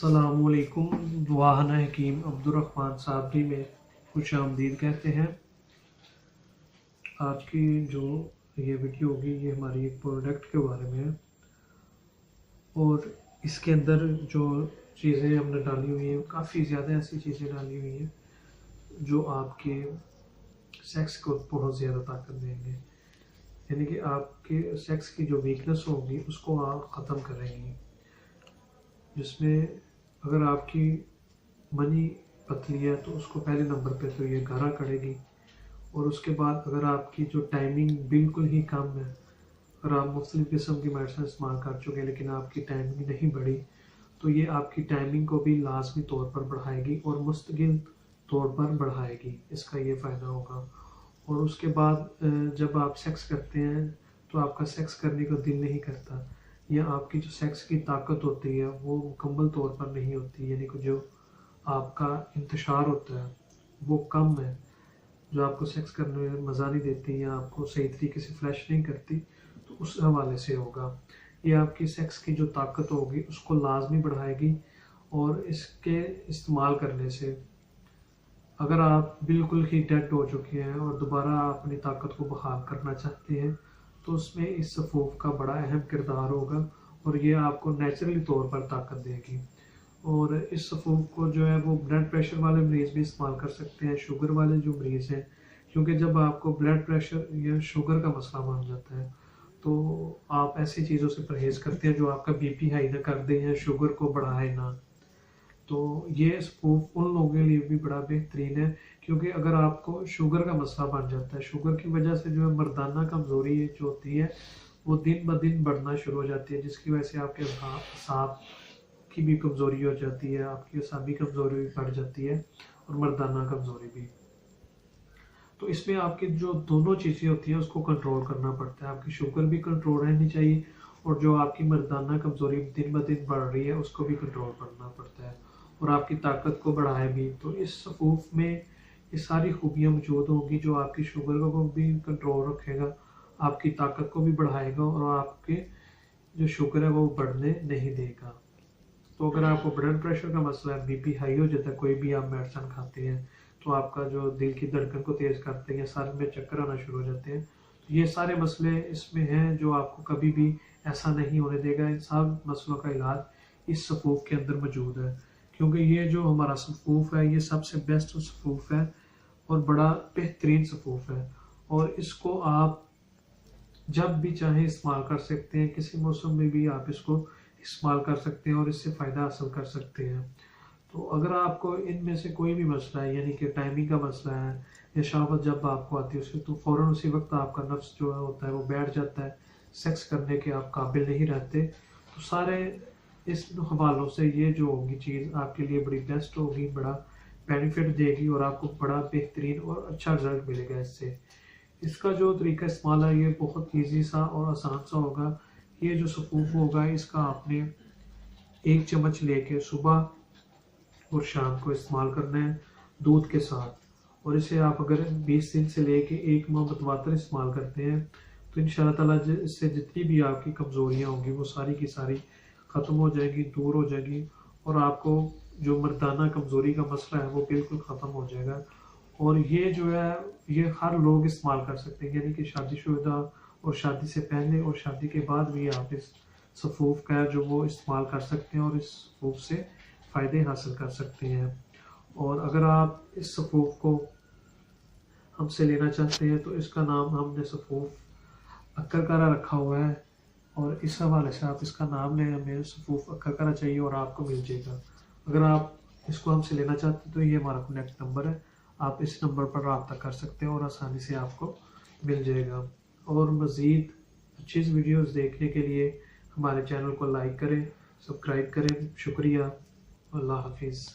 अस्सलामुअलैकुम। दुआना हकीम अब्दुर्रहमान साबरी में खुश आमदीद कहते हैं। आज की जो ये वीडियो होगी ये हमारी एक प्रोडक्ट के बारे में है और इसके अंदर जो चीज़ें हमने डाली हुई हैं काफ़ी ज़्यादा ऐसी चीज़ें डाली हुई हैं जो आपके सेक्स को बहुत ज़्यादा ताकत देंगे, यानी कि आपके सेक्स की जो वीकनेस होगी उसको आप ख़त्म करेंगी। जिसमें अगर आपकी मनी पतली है तो उसको पहले नंबर पे तो ये गाढ़ा करेगी, और उसके बाद अगर आपकी जो टाइमिंग बिल्कुल ही कम है, अगर आप मुख्तलिफ़ किस्म की मेडिसिन इस्तेमाल कर चुके हैं लेकिन आपकी टाइमिंग नहीं बढ़ी, तो ये आपकी टाइमिंग को भी लाजमी तौर पर बढ़ाएगी और मुस्तकिल तौर पर बढ़ाएगी। इसका ये फ़ायदा होगा। और उसके बाद जब आप सेक्स करते हैं तो आपका सेक्स करने का दिल नहीं करता, या आपकी जो सेक्स की ताकत होती है वो मुकम्मल तौर पर नहीं होती, यानी कि जो आपका इंतशार होता है वो कम है, जो आपको सेक्स करने में मज़ा नहीं देती या आपको सही तरीके से फ्लैश नहीं करती, तो उस हवाले से होगा। ये आपकी सेक्स की जो ताकत होगी उसको लाजमी बढ़ाएगी। और इसके इस्तेमाल करने से अगर आप बिल्कुल ही डेड हो चुके हैं और दोबारा आप अपनी ताकत को बहाल करना चाहते हैं तो उसमें इस सफ़ूफ का बड़ा अहम किरदार होगा और ये आपको नेचुरली तौर पर ताकत देगी। और इस सफ़ूफ को जो है वो ब्लड प्रेशर वाले मरीज़ भी इस्तेमाल कर सकते हैं, शुगर वाले जो मरीज़ हैं, क्योंकि जब आपको ब्लड प्रेशर या शुगर का मसला बन जाता है तो आप ऐसी चीज़ों से परहेज़ करते हैं जो आपका बीपी हाई ना कर दे या शुगर को बढ़ाए ना। तो ये सफ़ूफ उन लोगों के लिए भी बड़ा बेहतरीन है, क्योंकि अगर आपको शुगर का मसला बन जाता है, शुगर की वजह से जो है मर्दाना कमज़ोरी जो होती है वो दिन ब दिन बढ़ना शुरू हो जाती है, जिसकी वजह से आपके असाब की भी कमज़ोरी हो जाती है, आपकी असाबी कमज़ोरी भी बढ़ जाती है और मर्दाना कमज़ोरी भी। तो इसमें आपकी जो दोनों चीज़ें होती हैं उसको कंट्रोल करना पड़ता है। आपकी शुगर भी कंट्रोल रहनी चाहिए और जो आपकी मर्दाना कमज़ोरी दिन ब दिन बढ़ रही है उसको भी कंट्रोल करना पड़ता है और आपकी ताकत को बढ़ाए भी। तो इस सफ़ूफ में ये सारी खूबियाँ मौजूद होंगी जो आपकी शुगर को भी कंट्रोल रखेगा, आपकी ताकत को भी बढ़ाएगा और आपके जो शुगर है वो बढ़ने नहीं देगा। तो अगर आपको ब्लड प्रेशर का मसला है, बीपी हाई हो जाता है, कोई भी आप मेडिसिन खाते हैं तो आपका जो दिल की धड़कन को तेज़ करते हैं या सर में चक्कर आना शुरू हो जाते हैं, तो ये सारे मसले इसमें हैं जो आपको कभी भी ऐसा नहीं होने देगा। इन सब मसलों का इलाज इस सफ़ूफ के अंदर मौजूद है, क्योंकि ये जो हमारा सफ़ूफ है ये सबसे बेस्ट सफ़ूफ है और बड़ा बेहतरीन सफ़ूफ है। और इसको आप जब भी चाहें इस्तेमाल कर सकते हैं, किसी मौसम में भी आप इसको इस्तेमाल कर सकते हैं और इससे फ़ायदा हासिल कर सकते हैं। तो अगर आपको इनमें से कोई भी मसला है, यानी कि टाइमिंग का मसला है या शहावत जब आपको आती है उससे, तो फ़ौरन उसी वक्त आपका नफ्स जो होता है वो बैठ जाता है, सेक्स करने के आप काबिल नहीं रहते, तो सारे इस हवालों से ये जो होगी चीज़ आपके लिए बड़ी बेस्ट होगी, बड़ा बेनिफिट देगी और आपको बड़ा बेहतरीन और अच्छा रिजल्ट मिलेगा इससे। इसका जो तरीका इस्तेमाल है ये बहुत ईजी सा और आसान सा होगा। ये जो सफ़ूफ होगा इसका आपने 1 चम्मच लेके सुबह और शाम को इस्तेमाल करना है दूध के साथ, और इसे आप अगर 20 दिन से लेके 1 माह मुतवातर इस्तेमाल करते हैं तो इंशाअल्लाह ताला इससे जितनी भी आपकी कमज़ोरियाँ होंगी वो सारी की सारी ख़त्म हो जाएगी, दूर हो जाएगी और आपको जो मर्दाना कमज़ोरी का मसला है वो बिल्कुल ख़त्म हो जाएगा। और ये जो है ये हर लोग इस्तेमाल कर सकते हैं, यानी कि शादीशुदा और शादी से पहले और शादी के बाद भी आप इस सफ़ूफ का जो वो इस्तेमाल कर सकते हैं और इस सफ़ूफ से फ़ायदे हासिल कर सकते हैं। और अगर आप इस सफ़ूफ को हमसे लेना चाहते हैं तो इसका नाम हमने सफ़ूफ अक्करकारा रखा हुआ है और इस हवाले से आप इसका नाम लें, हमें सफ़ूफ अक्करकारा चाहिए और आपको मिल जाएगा। अगर आप इसको हमसे लेना चाहते हैं तो ये हमारा कनेक्ट नंबर है, आप इस नंबर पर रब्ता कर सकते हैं और आसानी से आपको मिल जाएगा। और मज़ीद अच्छी वीडियोज़ देखने के लिए हमारे चैनल को लाइक करें, सब्सक्राइब करें। शुक्रिया। अल्लाह हाफिज़।